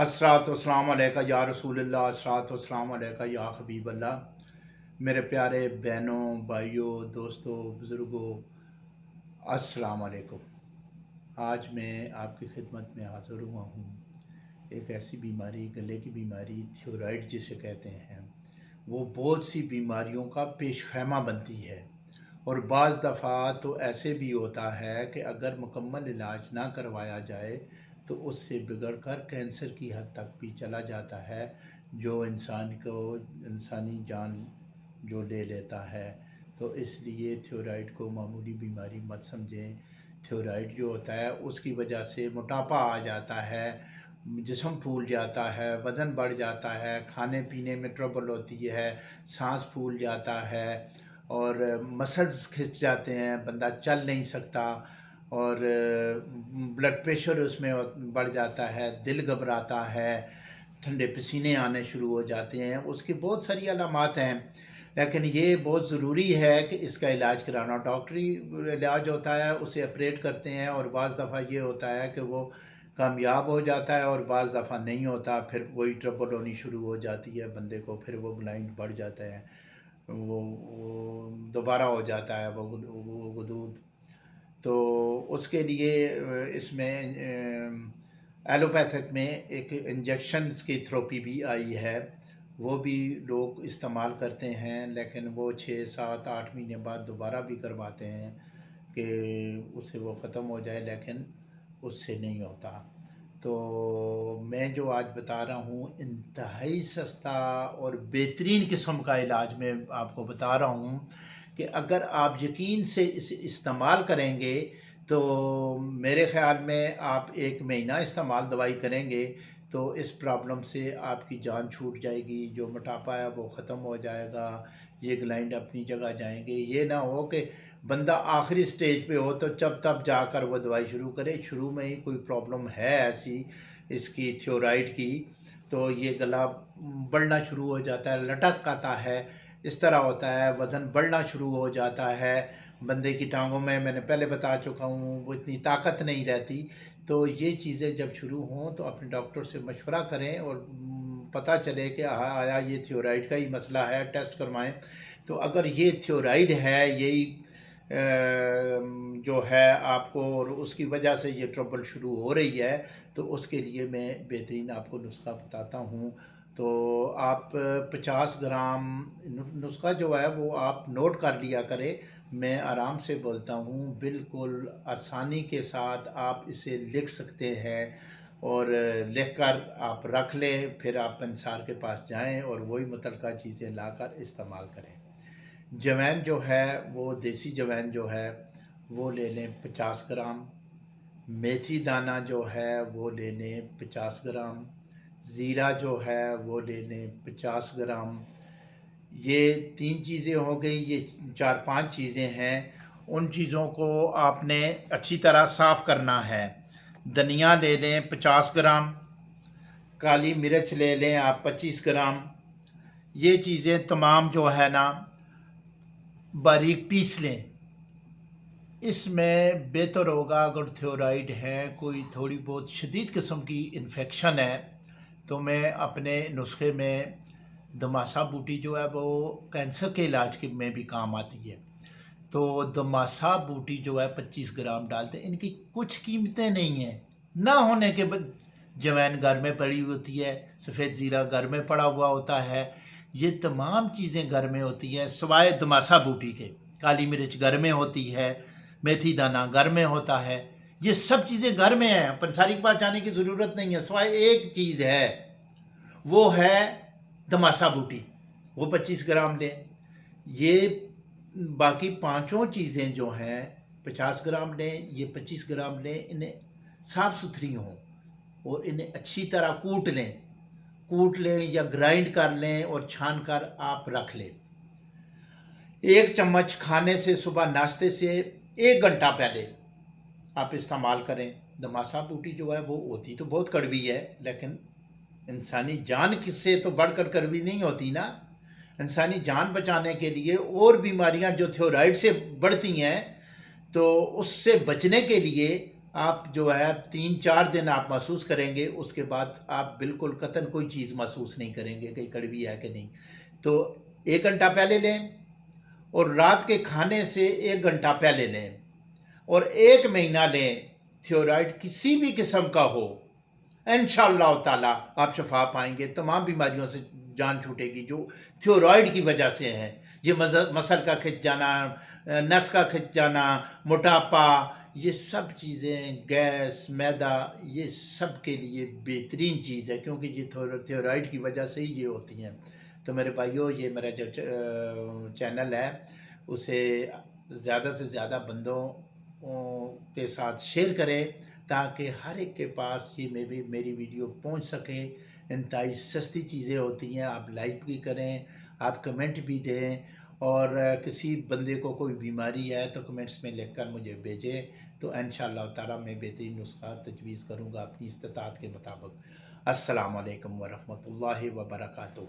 अस्सलातु वस्सलामु अलैका या रसूलल्लाह, अस्सलातु वस्सलामु अलैका या हबीब अल्लाह। मेरे प्यारे बहनों, भाइयों, दोस्तों, बुज़ुर्गों, अस्सलामु अलैकुम। आज मैं आपकी खिदमत में हाज़िर हुआ हूँ। एक ऐसी बीमारी, गले की बीमारी, थायराइड जिसे कहते हैं, वो बहुत सी बीमारियों का पेश खैमा बनती है। और बाज़ दफ़ा तो ऐसे भी होता है कि अगर मुकम्मल इलाज ना करवाया जाए तो उससे बिगड़ कर कैंसर की हद तक भी चला जाता है, जो इंसानी जान जो ले लेता है। तो इसलिए थायराइड को मामूली बीमारी मत समझें। थायराइड जो होता है उसकी वजह से मोटापा आ जाता है, जिस्म फूल जाता है, वज़न बढ़ जाता है, खाने पीने में ट्रबल होती है, सांस फूल जाता है और मसल्स खिंच जाते हैं, बंदा चल नहीं सकता और ब्लड प्रेशर उसमें बढ़ जाता है, दिल घबराता है, ठंडे पसीने आने शुरू हो जाते हैं। उसकी बहुत सारी अलामात हैं, लेकिन ये बहुत ज़रूरी है कि इसका इलाज कराना। डॉक्टरी इलाज होता है, उसे ऑपरेट करते हैं और बाज़ दफ़ा ये होता है कि वो कामयाब हो जाता है और बाज़ दफ़ा नहीं होता, फिर वही ट्रबल होनी शुरू हो जाती है बंदे को, फिर वो ग्लाइंड बढ़ जाता है, वो दोबारा हो जाता है वो गदूद। तो उसके लिए इसमें एलोपैथिक में एक इंजेक्शन की थेरेपी भी आई है, वो भी लोग इस्तेमाल करते हैं, लेकिन वो 6, 7, 8 महीने बाद दोबारा भी करवाते हैं कि उससे वो ख़त्म हो जाए, लेकिन उससे नहीं होता। तो मैं जो आज बता रहा हूँ इंतहाई सस्ता और बेहतरीन किस्म का इलाज मैं आपको बता रहा हूँ कि अगर आप यकीन से इसे इस्तेमाल करेंगे तो मेरे ख़्याल में आप 1 महीना इस्तेमाल दवाई करेंगे तो इस प्रॉब्लम से आपकी जान छूट जाएगी, जो मोटापा है वो ख़त्म हो जाएगा, ये ग्लैंड अपनी जगह जाएंगे। ये ना हो कि बंदा आखिरी स्टेज पे हो तो जब तब जाकर वो दवाई शुरू करे। शुरू में ही कोई प्रॉब्लम है ऐसी इसकी थायराइड की, तो ये गला बढ़ना शुरू हो जाता है, लटक आता है, इस तरह होता है, वज़न बढ़ना शुरू हो जाता है, बंदे की टांगों में, मैंने पहले बता चुका हूँ, वो इतनी ताकत नहीं रहती। तो ये चीज़ें जब शुरू हों तो अपने डॉक्टर से मशवरा करें और पता चले कि आया ये थायराइड का ही मसला है, टेस्ट करवाएं। तो अगर ये थायराइड है, यही जो है आपको, और उसकी वजह से ये ट्रबल शुरू हो रही है, तो उसके लिए मैं बेहतरीन आपको नुस्खा बताता हूँ। तो आप 50 ग्राम नुस्खा जो है वो आप नोट कर लिया करें। मैं आराम से बोलता हूँ, बिल्कुल आसानी के साथ आप इसे लिख सकते हैं और लिख कर आप रख लें, फिर आप पंसार के पास जाएं और वही मुतलका चीज़ें लाकर इस्तेमाल करें। जवैन जो है वो देसी जवैन जो है वो ले लें 50 ग्राम। मेथी दाना जो है वो ले लें 50 ग्राम। ज़ीरा जो है वो ले लें 50 ग्राम। ये 3 चीज़ें हो गई, ये 4-5 चीज़ें हैं। उन चीज़ों को आपने अच्छी तरह साफ़ करना है। धनिया ले लें 50 ग्राम। काली मिर्च ले लें आप 25 ग्राम। ये चीज़ें तमाम जो है ना बारीक पीस लें। इसमें बेहतर होगा अगर थायराइड है, कोई थोड़ी बहुत शदीद किस्म की इन्फेक्शन है, तो मैं अपने नुस्खे में दमासा बूटी जो है वो कैंसर के इलाज के में भी काम आती है। तो दमासा बूटी जो है 25 ग्राम डालते हैं। इनकी कुछ कीमतें नहीं हैं, ना होने के जवैन घर में पड़ी होती है, सफ़ेद ज़ीरा घर में पड़ा हुआ होता है, ये तमाम चीज़ें घर में होती हैं सिवाय दमासा बूटी के। काली मिर्च घर में होती है, मेथी दाना घर में होता है, ये सब चीज़ें घर में हैं, पंसारी के पास जाने की ज़रूरत नहीं है। सिवाय एक चीज़ है, वो है दमासा बूटी, वो 25 ग्राम लें। ये बाकी पांचों चीज़ें जो हैं 50 ग्राम लें, ये 25 ग्राम लें, इन्हें साफ़ सुथरी हों और इन्हें अच्छी तरह कूट लें या ग्राइंड कर लें और छान कर आप रख लें। 1 चम्मच खाने से, सुबह नाश्ते से 1 घंटा पहले आप इस्तेमाल करें। दमासा बूटी जो है वो होती तो बहुत कड़वी है, लेकिन इंसानी जान किससे तो बढ़कर कड़वी नहीं होती ना। इंसानी जान बचाने के लिए और बीमारियां जो थायराइड से बढ़ती हैं, तो उससे बचने के लिए آپ جو ہے 3-4 دن آپ محسوس کریں گے، اس کے بعد آپ بالکل قطعاً کوئی چیز محسوس نہیں کریں گے کہ کڑوی ہے کہ نہیں۔ تو 1 گھنٹہ پہلے لیں، اور رات کے کھانے سے 1 گھنٹہ پہلے لیں، اور 1 مہینہ لیں، تھیورائڈ کسی بھی قسم کا ہو، انشاءاللہ تعالیٰ آپ شفا پائیں گے، تمام بیماریوں سے جان چھوٹے گی جو تھیورائڈ کی وجہ سے ہیں۔ یہ مسل کا کھنچ جانا، نس کا کھنچ جانا، موٹاپا، یہ سب چیزیں، گیس، میدا، یہ سب کے لیے بہترین چیز ہے، کیونکہ یہ تھیورائڈ کی وجہ سے ہی یہ ہوتی ہیں۔ تو میرے بھائیوں، یہ میرا جو چینل ہے اسے زیادہ سے زیادہ بندوں کے ساتھ شیئر کریں، تاکہ ہر ایک کے پاس یہ میری ویڈیو پہنچ سکے۔ انتہائی سستی چیزیں ہوتی ہیں، آپ لائک بھی کریں، آپ کمنٹ بھی دیں، اور کسی بندے کو کوئی بیماری ہے تو کمنٹس میں لکھ کر مجھے بھیجیں، تو انشاءاللہ تعالیٰ میں بہترین نسخہ تجویز کروں گا اپنی استطاعت کے مطابق۔ السلام علیکم ورحمۃ اللہ وبرکاتہ۔